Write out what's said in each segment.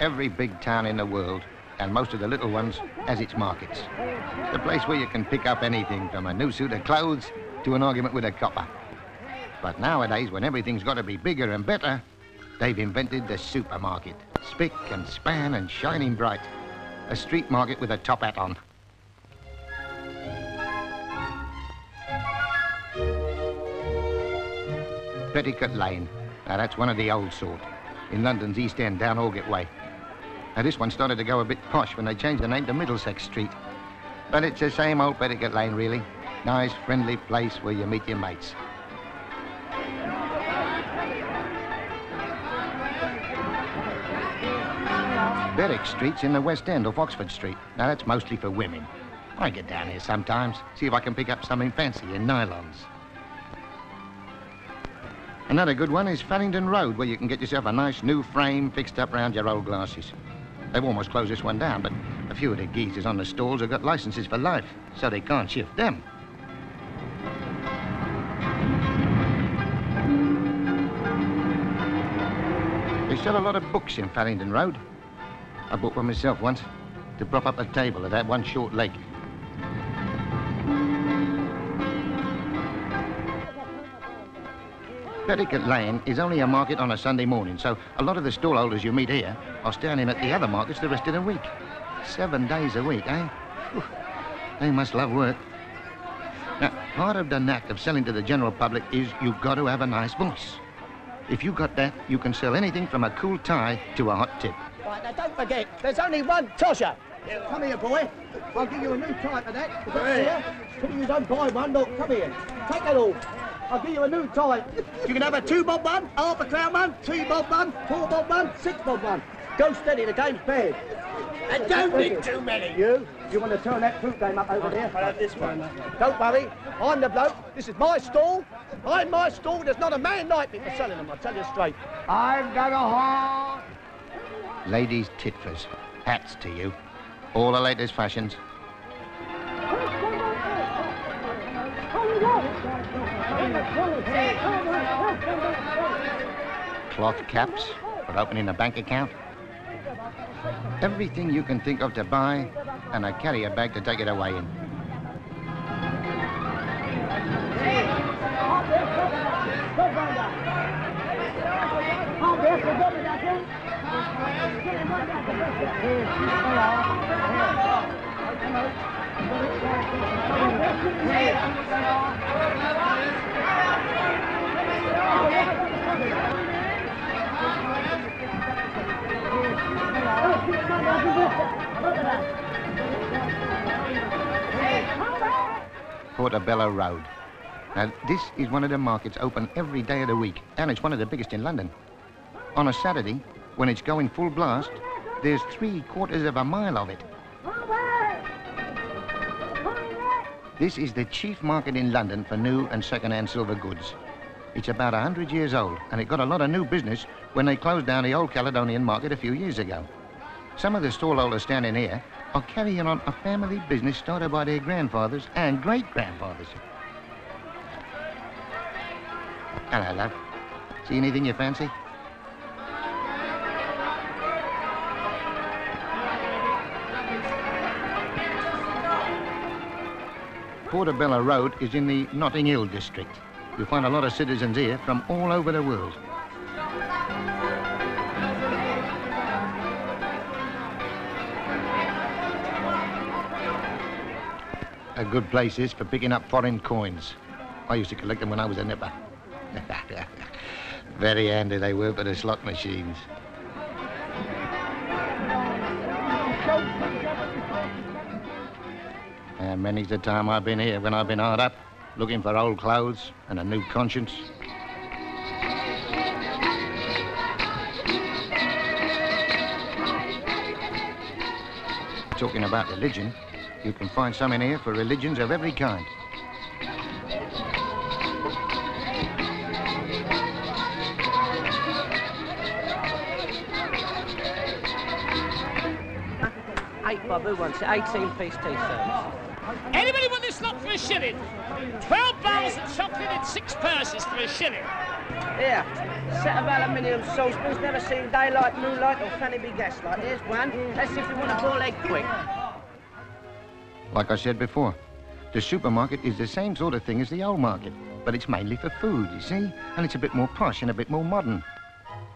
every big town in the world, and most of the little ones, has its markets. The place where you can pick up anything from a new suit of clothes to an argument with a copper. But nowadays, when everything's got to be bigger and better, they've invented the supermarket. Spick and span and shining bright. A street market with a top hat on. Petticoat Lane. Now, that's one of the old sort. In London's East End, down Aldgate Way. Now, this one started to go a bit posh when they changed the name to Middlesex Street. But it's the same old Petticoat Lane, really. Nice, friendly place where you meet your mates. Berwick Street's in the West End of Oxford Street. Now, that's mostly for women. I get down here sometimes, see if I can pick up something fancy in nylons. Another good one is Farringdon Road, where you can get yourself a nice new frame fixed up round your old glasses. They've almost closed this one down, but a few of the geezers on the stalls have got licenses for life, so they can't shift them. They sell a lot of books in Farringdon Road. I bought one myself once to prop up a table that had one short leg. Petticoat Lane is only a market on a Sunday morning, so a lot of the stallholders you meet here are standing at the other markets the rest of the week. 7 days a week, eh? Whew. They must love work. Now, part of the knack of selling to the general public is you've got to have a nice voice. If you got that, you can sell anything from a cool tie to a hot tip. Right, now don't forget, there's only one tosher. Come here, boy. I'll give you a new tie for that. Can you don't buy one? Look, come here. Take that off. I'll give you a new tie. You can have a 2-bob one, half a crown one, 3-bob one, 4-bob one, 6-bob one. Go steady, the game's bad. And don't need too many. You want to turn that fruit game up over there? I'll have this one. Don't worry, I'm the bloke. This is my stall. I'm my stall. There's not a man like me for selling them, I tell you straight. I've got a heart. Ladies' titfers. Hats to you. All the latest fashions. Cloth caps for opening a bank account. Everything you can think of to buy, and a carrier bag to take it away in. Portobello Road. Now, this is one of the markets open every day of the week, and it's one of the biggest in London. On a Saturday, when it's going full blast, there's 3/4 of a mile of it. This is the chief market in London for new and second-hand silver goods. It's about 100 years old, and it got a lot of new business when they closed down the old Caledonian market a few years ago. Some of the stallholders standing here are carrying on a family business started by their grandfathers and great-grandfathers. Hello, love. See anything you fancy? Portobello Road is in the Notting Hill district. You'll find a lot of citizens here from all over the world. A good place is for picking up foreign coins. I used to collect them when I was a nipper. Very handy they were for the slot machines. And many's the time I've been here when I've been hard up, looking for old clothes and a new conscience. Talking about religion, you can find some in here for religions of every kind. Who wants it? 18-piece tea-shirts. Anybody want this lot for a shilling? 12 bowls of chocolate and 6 purses for a shilling. Here, set of aluminium saucepans, never seen daylight, moonlight, or fanny be gaslight. Here's one. Let's see if you want a boiled egg quick. Like I said before, the supermarket is the same sort of thing as the old market, but it's mainly for food, you see? And it's a bit more posh and a bit more modern.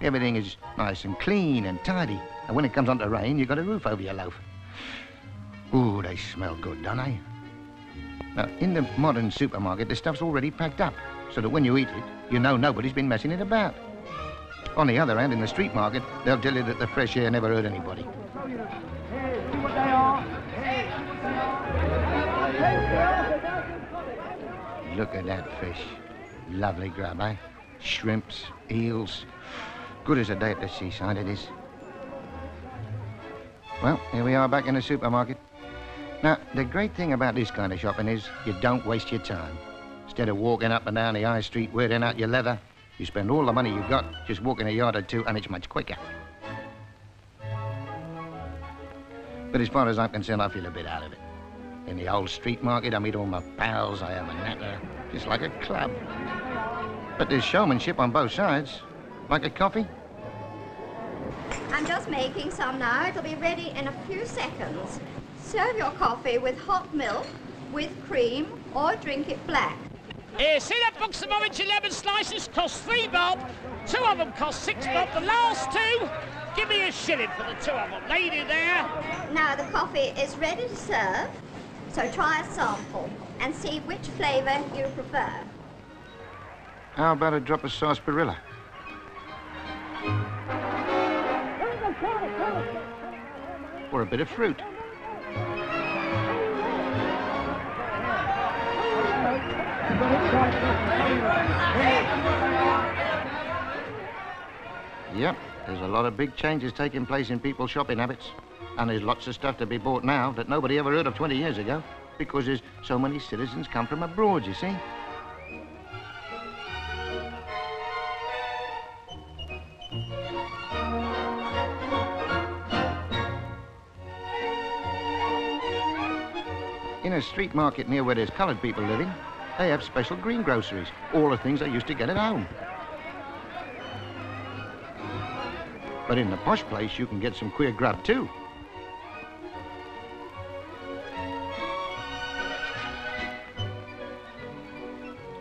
Everything is nice and clean and tidy. And when it comes on to rain, you've got a roof over your loaf. Ooh, they smell good, don't they? Now, in the modern supermarket, the stuff's already packed up, so that when you eat it, you know nobody's been messing it about. On the other hand, in the street market, they'll tell you that the fresh air never hurt anybody. Look at that fish. Lovely grub, eh? Shrimps, eels. Good as a day at the seaside, it is. Well, here we are back in the supermarket. Now, the great thing about this kind of shopping is you don't waste your time. Instead of walking up and down the high street wearing out your leather, you spend all the money you've got just walking a yard or two, and it's much quicker. But as far as I'm concerned, I feel a bit out of it. In the old street market, I meet all my pals, I have a natter, just like a club. But there's showmanship on both sides. Like a coffee? I'm just making some now. It'll be ready in a few seconds. Serve your coffee with hot milk, with cream, or drink it black. Here, see that box of orange and lemon slices cost 3 bob? 2 of them cost 6 bob. The last 2, give me a shilling for the 2 of them. Lady there. Now the coffee is ready to serve, so try a sample and see which flavour you prefer. How about a drop of sarsaparilla? Or a bit of fruit. Yep, there's a lot of big changes taking place in people's shopping habits. And there's lots of stuff to be bought now that nobody ever heard of 20 years ago, because there's so many citizens come from abroad, you see. In a street market near where there's coloured people living, they have special greengroceries, all the things they used to get at home. But in the posh place, you can get some queer grub too.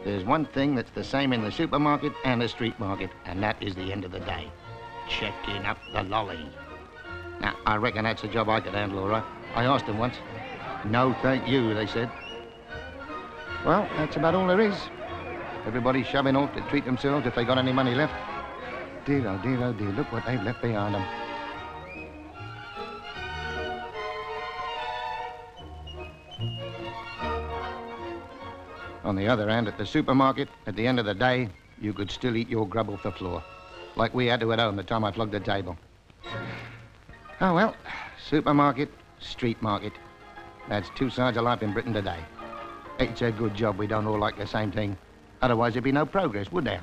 There's one thing that's the same in the supermarket and the street market, and that is the end of the day. Checking up the lolly. Now, I reckon that's a job I could handle all right. I asked them once. No, thank you, they said. Well, that's about all there is. Everybody's shoving off to treat themselves if they got any money left. Dear, oh dear, look what they've left behind them. On the other hand, at the supermarket, at the end of the day, you could still eat your grub off the floor, like we had to at home the time I flogged the table. Oh well, supermarket, street market. That's 2 sides of life in Britain today. It's a good job we don't all like the same thing. Otherwise there'd be no progress, would there?